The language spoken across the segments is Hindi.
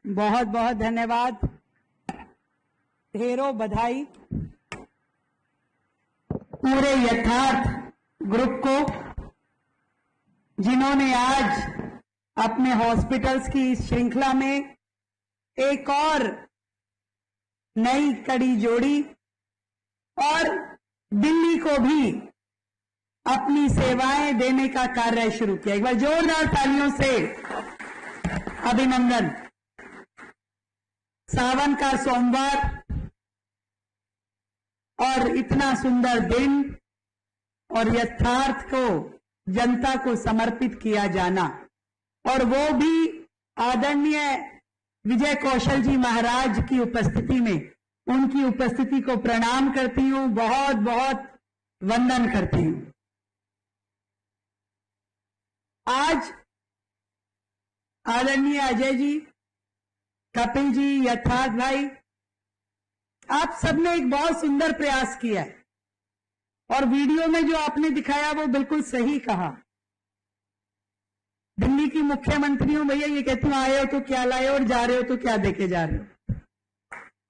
बहुत बहुत धन्यवाद, ढेरों बधाई पूरे यथार्थ ग्रुप को, जिन्होंने आज अपने हॉस्पिटल्स की इस श्रृंखला में एक और नई कड़ी जोड़ी और दिल्ली को भी अपनी सेवाएं देने का कार्य शुरू किया। एक बार जोरदार तालियों से अभिनंदन। सावन का सोमवार और इतना सुंदर दिन और यथार्थ को जनता को समर्पित किया जाना, और वो भी आदरणीय विजय कौशल जी महाराज की उपस्थिति में, उनकी उपस्थिति को प्रणाम करती हूं, बहुत बहुत वंदन करती हूं। आज आदरणीय अजय जी, कपिल जी, यथार्थ भाई, आप सबने एक बहुत सुंदर प्रयास किया है और वीडियो में जो आपने दिखाया वो बिल्कुल सही कहा। दिल्ली की मुख्यमंत्री हूं भैया, ये कहती हूं आए हो तो क्या लाए और जा रहे हो तो क्या देके जा रहे हो।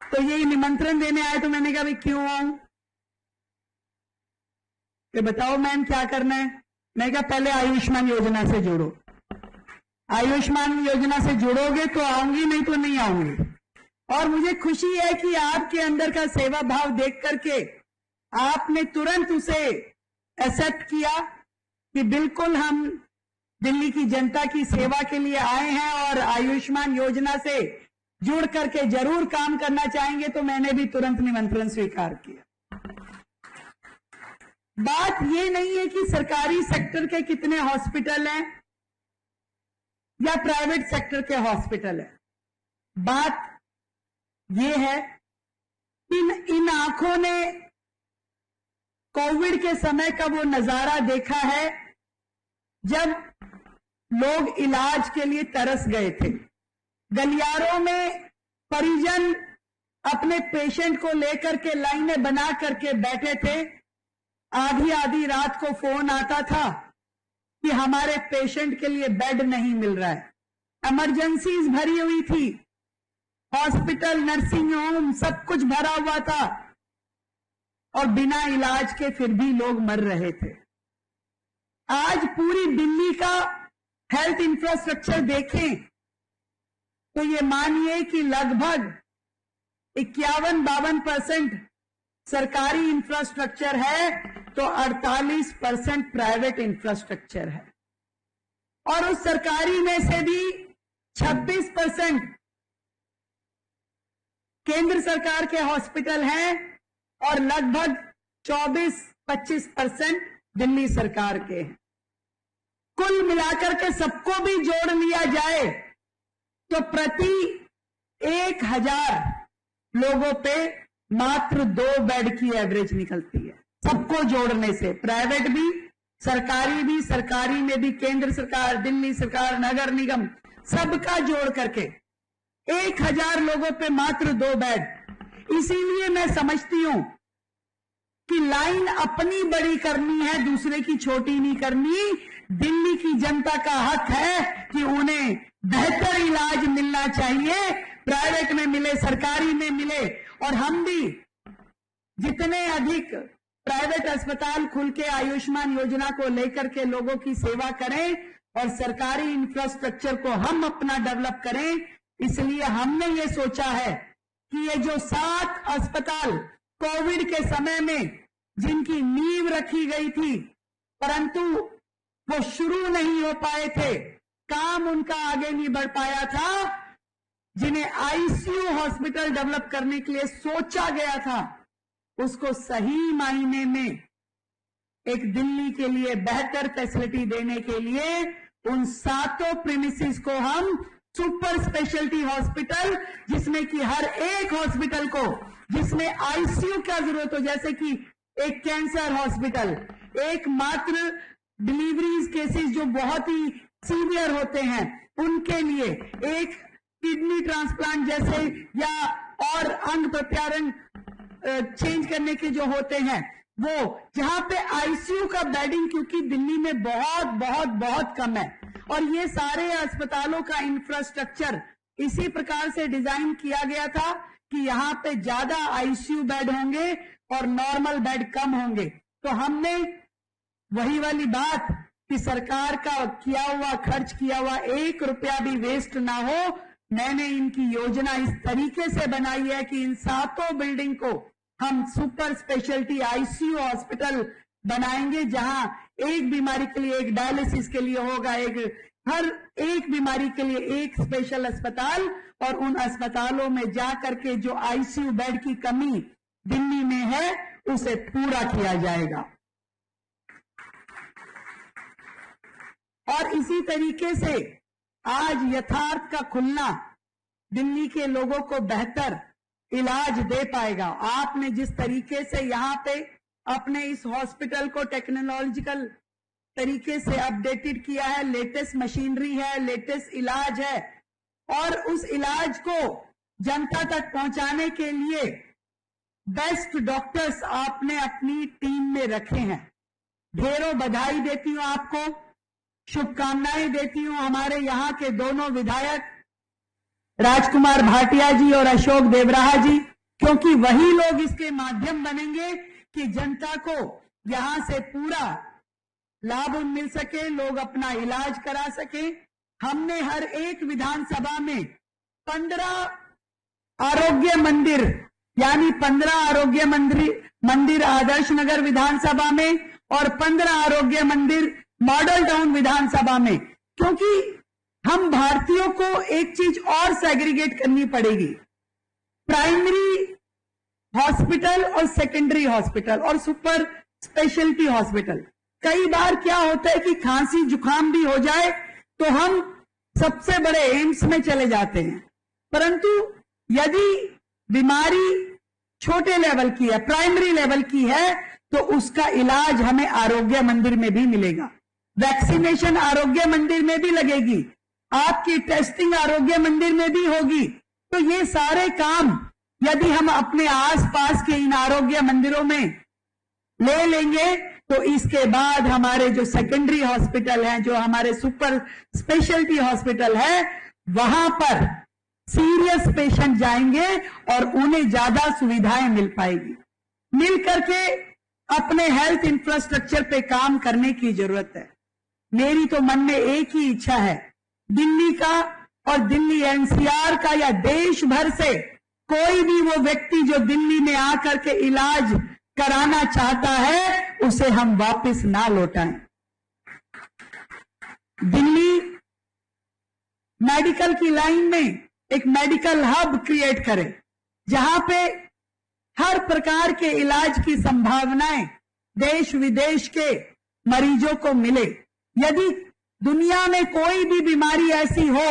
तो ये निमंत्रण देने आए तो मैंने कहा भाई क्यों आऊं, कि बताओ मैम क्या करना है। मैं कहा पहले आयुष्मान योजना से जोड़ो, आयुष्मान योजना से जुड़ोगे तो आऊंगी, नहीं तो नहीं आऊंगी। और मुझे खुशी है कि आपके अंदर का सेवा भाव देख करके आपने तुरंत उसे एक्सेप्ट किया कि बिल्कुल हम दिल्ली की जनता की सेवा के लिए आए हैं और आयुष्मान योजना से जुड़ करके जरूर काम करना चाहेंगे। तो मैंने भी तुरंत निमंत्रण स्वीकार किया। बात ये नहीं है कि सरकारी सेक्टर के कितने हॉस्पिटल हैं या प्राइवेट सेक्टर के हॉस्पिटल है, बात यह है इन आंखों ने कोविड के समय का वो नजारा देखा है जब लोग इलाज के लिए तरस गए थे। गलियारों में परिजन अपने पेशेंट को लेकर के लाइनें बना करके बैठे थे। आधी आधी रात को फोन आता था कि हमारे पेशेंट के लिए बेड नहीं मिल रहा है। इमरजेंसीज भरी हुई थी, हॉस्पिटल, नर्सिंग होम सब कुछ भरा हुआ था और बिना इलाज के फिर भी लोग मर रहे थे। आज पूरी दिल्ली का हेल्थ इंफ्रास्ट्रक्चर देखें तो ये मानिए कि लगभग 51-52% सरकारी इंफ्रास्ट्रक्चर है तो 48% प्राइवेट इंफ्रास्ट्रक्चर है। और उस सरकारी में से भी 26% केंद्र सरकार के हॉस्पिटल हैं और लगभग 24-25% दिल्ली सरकार के हैं। कुल मिलाकर के सबको भी जोड़ लिया जाए तो प्रति 1000 लोगों पे मात्र 2 बेड की एवरेज निकलती है। सबको जोड़ने से, प्राइवेट भी, सरकारी में भी, केंद्र सरकार, दिल्ली सरकार, नगर निगम, सबका जोड़ करके 1000 लोगों पे मात्र 2 बेड। इसीलिए मैं समझती हूं कि लाइन अपनी बड़ी करनी है, दूसरे की छोटी नहीं करनी। दिल्ली की जनता का हक है कि उन्हें बेहतर इलाज मिलना चाहिए, प्राइवेट में मिले, सरकारी में मिले। और हम भी जितने अधिक प्राइवेट अस्पताल खुल के आयुष्मान योजना को लेकर के लोगों की सेवा करें और सरकारी इंफ्रास्ट्रक्चर को हम अपना डेवलप करें, इसलिए हमने ये सोचा है कि ये जो 7 अस्पताल कोविड के समय में जिनकी नींव रखी गई थी परंतु वो शुरू नहीं हो पाए थे, काम उनका आगे नहीं बढ़ पाया था, जिन्हें आईसीयू हॉस्पिटल डेवलप करने के लिए सोचा गया था, उसको सही मायने में एक दिल्ली के लिए बेहतर फैसिलिटी देने के लिए उन 7 प्रीमिसेस को हम सुपर स्पेशलिटी हॉस्पिटल, जिसमें कि हर एक हॉस्पिटल को जिसमें आईसीयू का जरूरत हो, जैसे कि एक कैंसर हॉस्पिटल, एक मात्र डिलीवरीज केसेस जो बहुत ही सीवियर होते हैं उनके लिए, एक किडनी ट्रांसप्लांट जैसे या और अंग प्रत्यारोपण चेंज करने के जो होते हैं वो, जहां पे आईसीयू का बेडिंग क्योंकि दिल्ली में बहुत बहुत बहुत कम है और ये सारे अस्पतालों का इंफ्रास्ट्रक्चर इसी प्रकार से डिजाइन किया गया था कि यहाँ पे ज्यादा आईसीयू बेड होंगे और नॉर्मल बेड कम होंगे। तो हमने वही वाली बात कि सरकार का किया हुआ खर्च किया हुआ 1 रुपया भी वेस्ट ना हो, मैंने इनकी योजना इस तरीके से बनाई है कि इन 7 बिल्डिंग को हम सुपर स्पेशलिटी आईसीयू हॉस्पिटल बनाएंगे, जहां एक बीमारी के लिए एक डायलिसिस के लिए होगा, हर एक बीमारी के लिए एक स्पेशल अस्पताल, और उन अस्पतालों में जाकर के जो आईसीयू बेड की कमी दिल्ली में है उसे पूरा किया जाएगा। और इसी तरीके से आज यथार्थ का खुलना दिल्ली के लोगों को बेहतर इलाज दे पाएगा। आपने जिस तरीके से यहाँ पे अपने इस हॉस्पिटल को टेक्नोलॉजिकल तरीके से अपडेटेड किया है, लेटेस्ट मशीनरी है, लेटेस्ट इलाज है, और उस इलाज को जनता तक पहुंचाने के लिए बेस्ट डॉक्टर्स आपने अपनी टीम में रखे हैं। ढेरों बधाई देती हूं आपको, शुभकामनाएं देती हूं हमारे यहाँ के दोनों विधायक राजकुमार भाटिया जी और अशोक देवराहा जी, क्योंकि वही लोग इसके माध्यम बनेंगे कि जनता को यहां से पूरा लाभ मिल सके, लोग अपना इलाज करा सके। हमने हर एक विधानसभा में 15 आरोग्य मंदिर, यानी 15 आरोग्य मंदिर आदर्श नगर विधानसभा में और 15 आरोग्य मंदिर मॉडल टाउन विधानसभा में, क्योंकि हम भारतीयों को एक चीज और सेग्रीगेट करनी पड़ेगी, प्राइमरी हॉस्पिटल और सेकेंडरी हॉस्पिटल और सुपर स्पेशलिटी हॉस्पिटल। कई बार क्या होता है कि खांसी जुकाम भी हो जाए तो हम सबसे बड़े एम्स में चले जाते हैं, परंतु यदि बीमारी छोटे लेवल की है, प्राइमरी लेवल की है, तो उसका इलाज हमें आरोग्य मंदिर में भी मिलेगा, वैक्सीनेशन आरोग्य मंदिर में भी लगेगी, आपकी टेस्टिंग आरोग्य मंदिर में भी होगी। तो ये सारे काम यदि हम अपने आसपास के इन आरोग्य मंदिरों में ले लेंगे तो इसके बाद हमारे जो सेकेंडरी हॉस्पिटल हैं, जो हमारे सुपर स्पेशलिटी हॉस्पिटल है, वहां पर सीरियस पेशेंट जाएंगे और उन्हें ज्यादा सुविधाएं मिल पाएगी। मिल करके अपने हेल्थ इंफ्रास्ट्रक्चर पे काम करने की जरूरत है। मेरी तो मन में एक ही इच्छा है, दिल्ली का और दिल्ली एनसीआर का या देश भर से कोई भी वो व्यक्ति जो दिल्ली में आकर के इलाज कराना चाहता है उसे हम वापस ना लौटाएं। दिल्ली मेडिकल की लाइन में एक मेडिकल हब क्रिएट करें, जहां पे हर प्रकार के इलाज की संभावनाएं देश विदेश के मरीजों को मिले। यदि दुनिया में कोई भी बीमारी ऐसी हो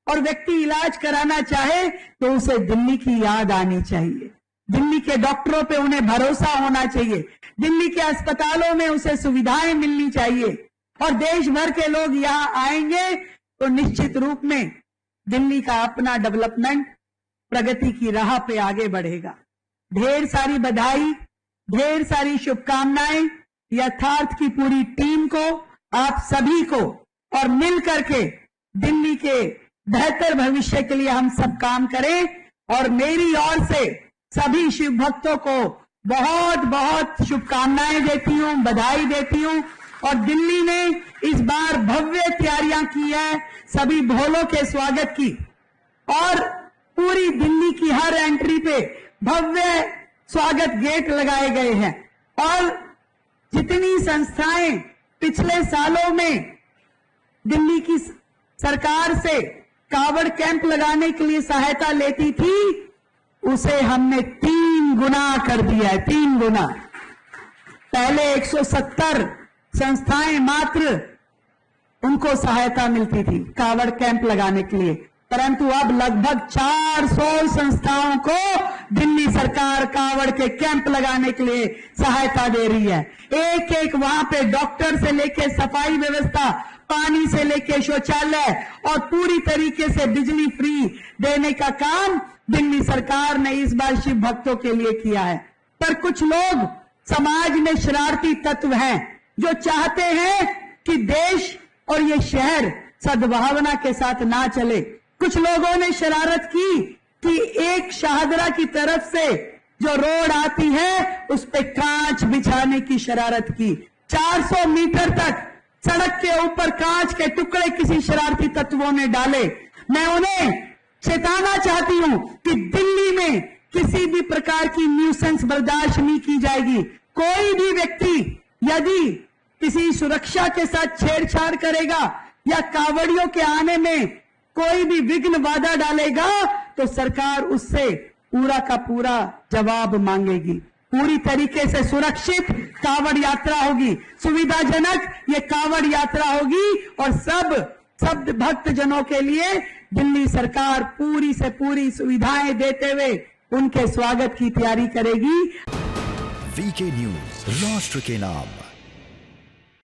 और व्यक्ति इलाज कराना चाहे तो उसे दिल्ली की याद आनी चाहिए, दिल्ली के डॉक्टरों पे उन्हें भरोसा होना चाहिए, दिल्ली के अस्पतालों में उसे सुविधाएं मिलनी चाहिए, और देश भर के लोग यहां आएंगे तो निश्चित रूप में दिल्ली का अपना डेवलपमेंट प्रगति की राह पे आगे बढ़ेगा। ढेर सारी बधाई, ढेर सारी शुभकामनाएं यथार्थ की पूरी टीम को, आप सभी को, और मिल करके दिल्ली के बेहतर भविष्य के लिए हम सब काम करें। और मेरी ओर से सभी शिव भक्तों को बहुत बहुत शुभकामनाएं देती हूं, बधाई देती हूं। और दिल्ली ने इस बार भव्य तैयारियां की है सभी भोलों के स्वागत की, और पूरी दिल्ली की हर एंट्री पे भव्य स्वागत गेट लगाए गए हैं। और जितनी संस्थाएं पिछले सालों में दिल्ली की सरकार से कावड़ कैंप लगाने के लिए सहायता लेती थी, उसे हमने 3 गुना कर दिया है, 3 गुना। पहले 170 संस्थाएं मात्र उनको सहायता मिलती थी कावड़ कैंप लगाने के लिए, परंतु अब लगभग 400 संस्थाओं को दिल्ली सरकार कावड़ के कैंप लगाने के लिए सहायता दे रही है। एक एक वहां पे डॉक्टर से लेके सफाई व्यवस्था, पानी से लेके शौचालय और पूरी तरीके से बिजली फ्री देने का काम दिल्ली सरकार ने इस बार शिव भक्तों के लिए किया है। पर कुछ लोग समाज में शरारती तत्व हैं जो चाहते हैं कि देश और ये शहर सद्भावना के साथ ना चले। कुछ लोगों ने शरारत की कि एक शाहदरा की तरफ से जो रोड आती है उस पे कांच बिछाने की शरारत की। 400 मीटर तक सड़क के ऊपर कांच के टुकड़े किसी शरारती तत्वों ने डाले। मैं उन्हें चेताना चाहती हूं कि दिल्ली में किसी भी प्रकार की न्यूसेंस बर्दाश्त नहीं की जाएगी। कोई भी व्यक्ति यदि किसी सुरक्षा के साथ छेड़छाड़ करेगा या कावड़ियों के आने में कोई भी विघ्न बाधा डालेगा तो सरकार उससे पूरा का पूरा जवाब मांगेगी। पूरी तरीके से सुरक्षित कावड़ यात्रा होगी, सुविधाजनक ये कावड़ यात्रा होगी और सब भक्त जनों के लिए दिल्ली सरकार पूरी से पूरी सुविधाएं देते हुए उनके स्वागत की तैयारी करेगी। वीके न्यूज, राष्ट्र के नाम।